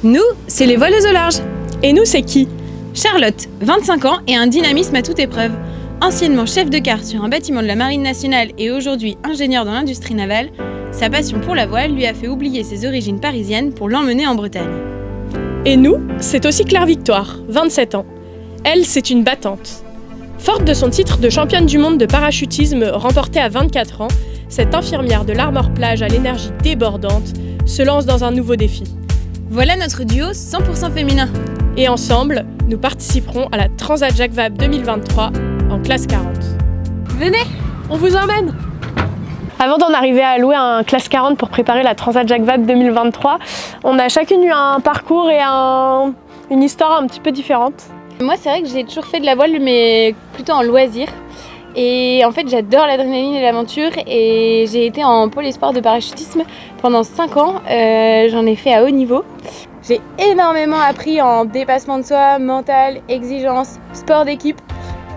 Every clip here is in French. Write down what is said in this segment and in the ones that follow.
Nous, c'est les voleuses au large. Et nous, c'est qui? Charlotte, 25 ans et un dynamisme à toute épreuve. Anciennement chef de quart sur un bâtiment de la Marine nationale et aujourd'hui ingénieur dans l'industrie navale, sa passion pour la voile lui a fait oublier ses origines parisiennes pour l'emmener en Bretagne. Et nous, c'est aussi Claire Victoire, 27 ans. Elle, c'est une battante. Forte de son titre de championne du monde de parachutisme remporté à 24 ans, cette infirmière de l'Armor-Plage à l'énergie débordante se lance dans un nouveau défi. Voilà notre duo 100% féminin. Et ensemble, nous participerons à la Transat Jacques Vabre 2023 en classe 40. Venez, on vous emmène! Avant d'en arriver à louer un classe 40 pour préparer la Transat Jacques Vabre 2023, on a chacune eu un parcours et une histoire un petit peu différente. Moi, c'est vrai que j'ai toujours fait de la voile, mais plutôt en loisir. Et en fait, j'adore l'adrénaline et l'aventure. Et j'ai été en pôle espoir de parachutisme pendant 5 ans. J'en ai fait à haut niveau. J'ai énormément appris en dépassement de soi, mental, exigence, sport d'équipe.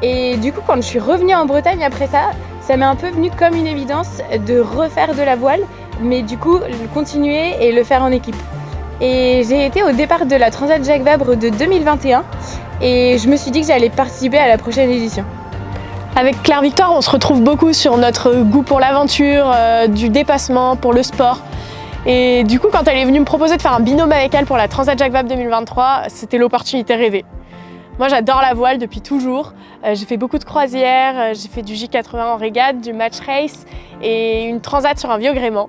Et du coup, quand je suis revenue en Bretagne après ça, ça m'est un peu venu comme une évidence de refaire de la voile, mais du coup, continuer et le faire en équipe. Et j'ai été au départ de la Transat Jacques Vabre de 2021 et je me suis dit que j'allais participer à la prochaine édition. Avec Claire Victoire, on se retrouve beaucoup sur notre goût pour l'aventure, du dépassement, pour le sport. Et du coup, quand elle est venue me proposer de faire un binôme avec elle pour la Transat Jacques Vabre 2023, c'était l'opportunité rêvée. Moi, j'adore la voile depuis toujours. J'ai fait beaucoup de croisières, j'ai fait du J80 en régate, du match race et une transat sur un vieux gréement.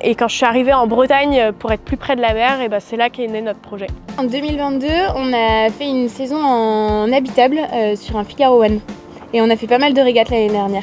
Et quand je suis arrivée en Bretagne pour être plus près de la mer, et c'est là qu'est né notre projet. En 2022, on a fait une saison en habitable sur un Figaro One. Et on a fait pas mal de régates l'année dernière.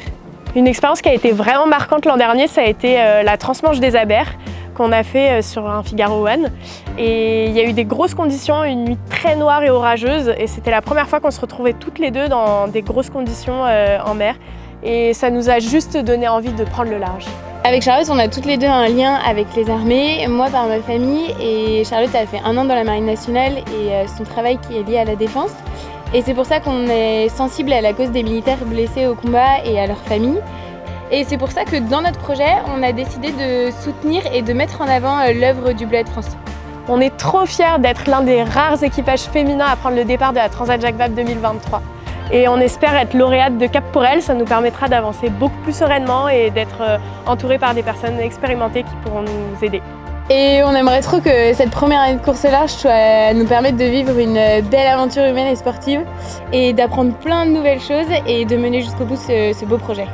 Une expérience qui a été vraiment marquante l'an dernier, ça a été la transmanche des Abers qu'on a fait sur un Figaro One. Et il y a eu des grosses conditions, une nuit très noire et orageuse. Et c'était la première fois qu'on se retrouvait toutes les deux dans des grosses conditions en mer. Et ça nous a juste donné envie de prendre le large. Avec Charlotte, on a toutes les deux un lien avec les armées, moi par ma famille. Et Charlotte a fait 1 an dans la Marine nationale et son travail qui est lié à la défense. Et c'est pour ça qu'on est sensible à la cause des militaires blessés au combat et à leurs familles. Et c'est pour ça que dans notre projet, on a décidé de soutenir et de mettre en avant l'œuvre du Bleuet de France. On est trop fiers d'être l'un des rares équipages féminins à prendre le départ de la Transat Jacques Vabre 2023. Et on espère être lauréate de Cap pour elle, ça nous permettra d'avancer beaucoup plus sereinement et d'être entourés par des personnes expérimentées qui pourront nous aider. Et on aimerait trop que cette première année de course au large nous permette de vivre une belle aventure humaine et sportive et d'apprendre plein de nouvelles choses et de mener jusqu'au bout ce beau projet.